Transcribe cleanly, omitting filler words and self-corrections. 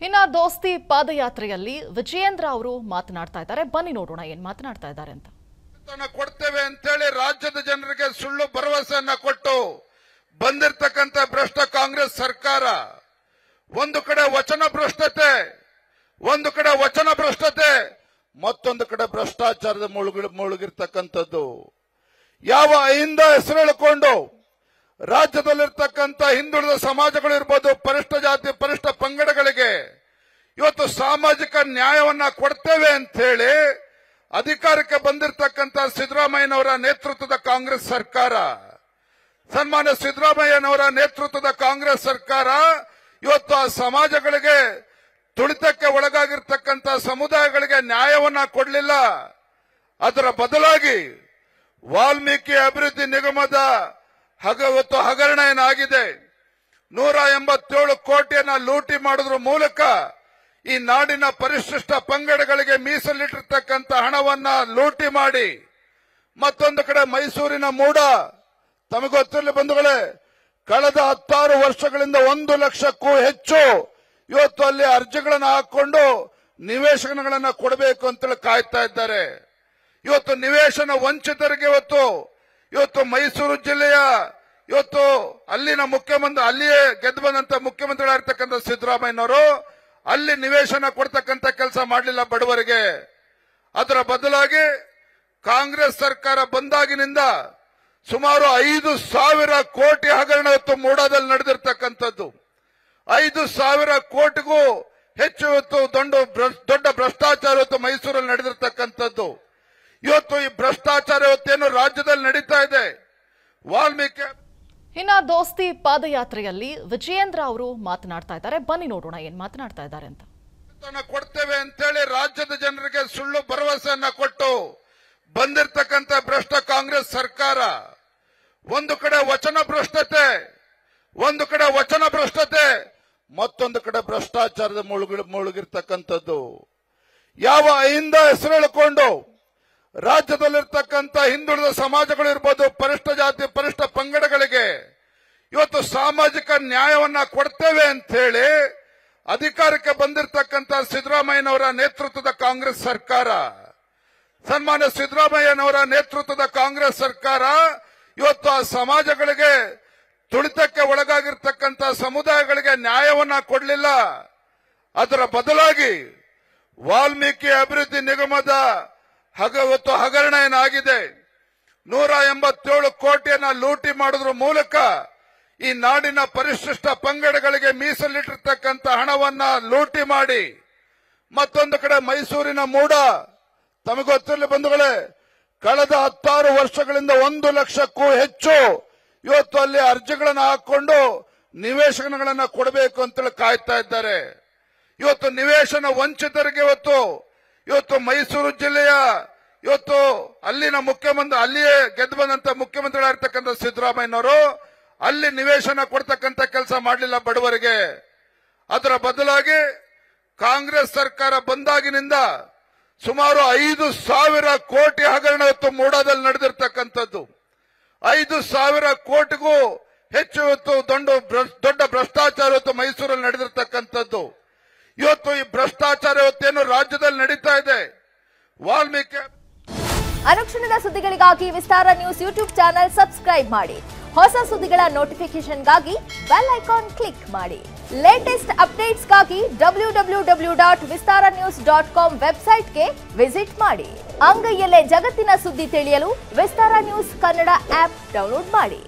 ಇನ್ನ ದೋಸ್ತಿ ಪಾದಯಾತ್ರೆಯಲ್ಲಿ ವಿಜಯೇಂದ್ರ ಅವರು ಮಾತನಾಡ್ತಾ ಇದ್ದಾರೆ. ಬನ್ನಿ ನೋಡೋಣ ಏನ್ ಮಾತನಾಡ್ತಾ ಇದ್ದಾರೆ ಅಂತ. ಕೊಡ್ತೇವೆ ಅಂತೇಳಿ ರಾಜ್ಯದ ಜನರಿಗೆ ಸುಳ್ಳು ಭರವಸೆಯನ್ನ ಕೊಟ್ಟು ಬಂದಿರತಕ್ಕಂತ ಭ್ರಷ್ಟ ಕಾಂಗ್ರೆಸ್ ಸರ್ಕಾರ ಒಂದು ಕಡೆ ವಚನ ಭ್ರಷ್ಟತೆ ಮತ್ತೊಂದು ಕಡೆ ಭ್ರಷ್ಟಾಚಾರದ ಮುಳುಗಿರ್ತಕ್ಕಂಥದ್ದು. ಯಾವ ಅಹಿಂದ ಹೆಸರು ಹೇಳಿಕೊಂಡು ರಾಜ್ಯದಲ್ಲಿರ್ತಕ್ಕಂಥ ಹಿಂದುಳಿದ ಸಮಾಜಗಳು ಇರ್ಬೋದು, ಪರಿಷ್ಠ ಜಾತಿ ಪರಿಷ್ಠ ಪಂಗಡಗಳಿಗೆ ಇವತ್ತು ಸಾಮಾಜಿಕ ನ್ಯಾಯವನ್ನ ಕೊಡ್ತೇವೆ ಅಂತ ಹೇಳಿ ಅಧಿಕಾರಕ್ಕೆ ಬಂದಿರತಕ್ಕಂಥ ಸಿದ್ದರಾಮಯ್ಯನವರ ನೇತೃತ್ವದ ಕಾಂಗ್ರೆಸ್ ಸರ್ಕಾರ, ಸನ್ಮಾನ್ಯ ಸಿದ್ದರಾಮಯ್ಯನವರ ನೇತೃತ್ವದ ಕಾಂಗ್ರೆಸ್ ಸರ್ಕಾರ ಇವತ್ತು ಆ ಸಮಾಜಗಳಿಗೆ, ತುಳಿತಕ್ಕೆ ಒಳಗಾಗಿರ್ತಕ್ಕಂಥ ಸಮುದಾಯಗಳಿಗೆ ನ್ಯಾಯವನ್ನ ಕೊಡಲಿಲ್ಲ. ಅದರ ಬದಲಾಗಿ ವಾಲ್ಮೀಕಿ ಅಭಿವೃದ್ಧಿ ನಿಗಮದ ಇವತ್ತು ಹಗರಣ ಏನಾಗಿದೆ, 187 ಕೋಟಿಯನ್ನ ಲೂಟಿ ಮಾಡೋದ್ರ ಮೂಲಕ ಈ ನಾಡಿನ ಪರಿಶಿಷ್ಟ ಪಂಗಡಗಳಿಗೆ ಮೀಸಲಿಟ್ಟಿರ್ತಕ್ಕಂಥ ಹಣವನ್ನ ಲೂಟಿ ಮಾಡಿ, ಮತ್ತೊಂದು ಕಡೆ ಮೈಸೂರಿನ ಮೂಡ, ತಮಗೆ ಗೊತ್ತಿರಲಿ ಬಂಧುಗಳೇ, ಕಳೆದ 16 ವರ್ಷಗಳಿಂದ 1 ಲಕ್ಷಕ್ಕೂ ಹೆಚ್ಚು ಇವತ್ತು ಅಲ್ಲಿ ಅರ್ಜಿಗಳನ್ನು ಹಾಕೊಂಡು ನಿವೇಶನಗಳನ್ನ ಕೊಡಬೇಕು ಅಂತೇಳಿ ಕಾಯ್ತಾ ಇದ್ದಾರೆ. ಇವತ್ತು ನಿವೇಶನ ವಂಚಿತರಿಗೆ ಇವತ್ತು ಮೈಸೂರು ಜಿಲ್ಲೆಯ ಇವತ್ತು ಅಲ್ಲಿನ ಮುಖ್ಯಮಂತ್ರಿ, ಅಲ್ಲಿಯೇ ಗೆದ್ದು ಬಂದಂತ ಮುಖ್ಯಮಂತ್ರಿಗಳಾಗಿರ್ತಕ್ಕಂಥ ಸಿದ್ದರಾಮಯ್ಯನವರು ಅಲ್ಲಿ ನಿವೇಶನ ಕೊಡ್ತಕ್ಕಂಥ ಕೆಲಸ ಮಾಡಲಿಲ್ಲ ಬಡವರಿಗೆ. ಅದರ ಬದಲಾಗಿ ಕಾಂಗ್ರೆಸ್ ಸರ್ಕಾರ ಬಂದಾಗಿನಿಂದ ಸುಮಾರು 5,000 ಕೋಟಿ ಹಗರಣ ಇವತ್ತು ಮೂಡಾದಲ್ಲಿ ನಡೆದಿರ್ತಕ್ಕಂಥದ್ದು. 5,000 ಕೋಟಿಗೂ ಹೆಚ್ಚು ಇವತ್ತು ದೊಡ್ಡ ಭ್ರಷ್ಟಾಚಾರ ಇವತ್ತು ಮೈಸೂರಲ್ಲಿ ನಡೆದಿರ್ತಕ್ಕಂಥದ್ದು. ಇವತ್ತು ಈ ಭ್ರಷ್ಟಾಚಾರ ಇವತ್ತೇನು ರಾಜ್ಯದಲ್ಲಿ ನಡೀತಾ ಇದೆ. ವಾಲ್ಮೀಕಿ ಇನ್ನ ದೋಸ್ತಿ ಪಾದಯಾತ್ರೆಯಲ್ಲಿ ವಿಜಯೇಂದ್ರ ಅವರು ಮಾತನಾಡ್ತಾ ಇದ್ದಾರೆ. ಬನ್ನಿ ನೋಡೋಣ ಏನ್ ಮಾತನಾಡ್ತಾ ಇದ್ದಾರೆ ಅಂತ. ಕೊಡ್ತೇವೆ ಅಂತೇಳಿ ರಾಜ್ಯದ ಜನರಿಗೆ ಸುಳ್ಳು ಭರವಸೆಯನ್ನ ಕೊಟ್ಟು ಬಂದಿರತಕ್ಕಂತ ಭ್ರಷ್ಟ ಕಾಂಗ್ರೆಸ್ ಸರ್ಕಾರ ಒಂದು ಕಡೆ ವಚನ ಭ್ರಷ್ಟತೆ ಮತ್ತೊಂದು ಕಡೆ ಭ್ರಷ್ಟಾಚಾರದ ಮುಳುಗಿರ್ತಕ್ಕಂಥದ್ದು. ಯಾವ ಅಹಿಂದ ಹೆಸರು ಹೇಳಿಕೊಂಡು ರಾಜ್ಯದಲ್ಲಿರ್ತಕ್ಕಂಥ ಹಿಂದುಳಿದ ಸಮಾಜಗಳು ಇರ್ಬೋದು, ಪರಿಷ್ಠ ಜಾತಿ ಪರಿಷ್ಠ ಪಂಗಡಗಳಿಗೆ ಇವತ್ತು ಸಾಮಾಜಿಕ ನ್ಯಾಯವನ್ನ ಕೊಡ್ತೇವೆ ಅಂತ ಹೇಳಿ ಅಧಿಕಾರಕ್ಕೆ ಬಂದಿರತಕ್ಕಂಥ ಸಿದ್ದರಾಮಯ್ಯನವರ ನೇತೃತ್ವದ ಕಾಂಗ್ರೆಸ್ ಸರ್ಕಾರ, ಸನ್ಮಾನ್ಯ ಸಿದ್ದರಾಮಯ್ಯನವರ ನೇತೃತ್ವದ ಕಾಂಗ್ರೆಸ್ ಸರ್ಕಾರ ಇವತ್ತು ಆ ಸಮಾಜಗಳಿಗೆ, ತುಳಿತಕ್ಕೆ ಒಳಗಾಗಿರ್ತಕ್ಕಂಥ ಸಮುದಾಯಗಳಿಗೆ ನ್ಯಾಯವನ್ನ ಕೊಡಲಿಲ್ಲ. ಅದರ ಬದಲಾಗಿ ವಾಲ್ಮೀಕಿ ಅಭಿವೃದ್ಧಿ ನಿಗಮದ ಇವತ್ತು ಹಗರಣ ಏನಾಗಿದೆ, 187 ಕೋಟಿಯನ್ನ ಲೂಟಿ ಮಾಡೋದ್ರ ಮೂಲಕ ಈ ನಾಡಿನ ಪರಿಶಿಷ್ಟ ಪಂಗಡಗಳಿಗೆ ಮೀಸಲಿಟ್ಟಿರ್ತಕ್ಕಂಥ ಹಣವನ್ನ ಲೂಟಿ ಮಾಡಿ, ಮತ್ತೊಂದು ಕಡೆ ಮೈಸೂರಿನ ಮೂಡ, ತಮಗೆ ಗೊತ್ತಿರಲಿ ಬಂಧುಗಳೇ, ಕಳೆದ 16 ವರ್ಷಗಳಿಂದ 1 ಲಕ್ಷಕ್ಕೂ ಹೆಚ್ಚು ಇವತ್ತು ಅಲ್ಲಿ ಅರ್ಜಿಗಳನ್ನು ಹಾಕೊಂಡು ನಿವೇಶನಗಳನ್ನ ಕೊಡಬೇಕು ಅಂತೇಳಿ ಕಾಯ್ತಾ ಇದ್ದಾರೆ. ಇವತ್ತು ನಿವೇಶನ ವಂಚಿತರಿಗೆ ಇವತ್ತು ಮೈಸೂರು ಜಿಲ್ಲೆಯ ಇವತ್ತು ಅಲ್ಲಿನ ಮುಖ್ಯಮಂತ್ರಿ, ಅಲ್ಲಿಯೇ ಗೆದ್ದು ಬಂದಂತ ಮುಖ್ಯಮಂತ್ರಿಗಳಾಗಿರ್ತಕ್ಕಂಥ ಸಿದ್ದರಾಮಯ್ಯನವರು ಅಲ್ಲಿ ನಿವೇಶನ ಕೊಡ್ತಕ್ಕಂಥ ಕೆಲಸ ಮಾಡಲಿಲ್ಲ ಬಡವರಿಗೆ. ಅದರ ಬದಲಾಗಿ ಕಾಂಗ್ರೆಸ್ ಸರ್ಕಾರ ಬಂದಾಗಿನಿಂದ ಸುಮಾರು 5,000 ಕೋಟಿ ಹಗರಣ ಇವತ್ತು ಮೂಡಾದಲ್ಲಿ ನಡೆದಿರ್ತಕ್ಕಂಥದ್ದು. 5,000 ಕೋಟಿಗೂ ಹೆಚ್ಚು ಇವತ್ತು ದೊಡ್ಡ ಭ್ರಷ್ಟಾಚಾರ ಇವತ್ತು ಮೈಸೂರಲ್ಲಿ ನಡೆದಿರ್ತಕ್ಕಂಥದ್ದು. ಇವತ್ತು ಈ ಭ್ರಷ್ಟಾಚಾರ ಇವತ್ತೇನು ರಾಜ್ಯದಲ್ಲಿ ನಡೀತಾ ಇದೆ. ವಾಲ್ಮೀಕಿ ಅನುಕ್ಷಣದ ಸುದ್ದಿಗಳಿಗಾಗಿ ವಿಸ್ತಾರ ನ್ಯೂಸ್ ಯೂಟ್ಯೂಬ್ ಚಾನೆಲ್ ಸಬ್ಸ್ಕ್ರೈಬ್ ಮಾಡಿ. ಹೊಸ ಸುದ್ದಿಗಳ ನೋಟಿಫಿಕೇಶನ್ಗಾಗಿ ಬೆಲ್ ಐಕಾನ್ ಕ್ಲಿಕ್ ಮಾಡಿ. ಲೇಟೆಸ್ಟ್ ಅಪ್ಡೇಟ್ಸ್ಗಾಗಿ www.vistaranews.com ವೆಬ್ಸೈಟ್ಗೆ ವಿಸಿಟ್ ಮಾಡಿ. ಅಂಗೈಯಲ್ಲೇ ಜಗತ್ತಿನ ಸುದ್ದಿ ತಿಳಿಯಲು ವಿಸ್ತಾರ ನ್ಯೂಸ್ ಕನ್ನಡ ಆಪ್ ಡೌನ್ಲೋಡ್ ಮಾಡಿ.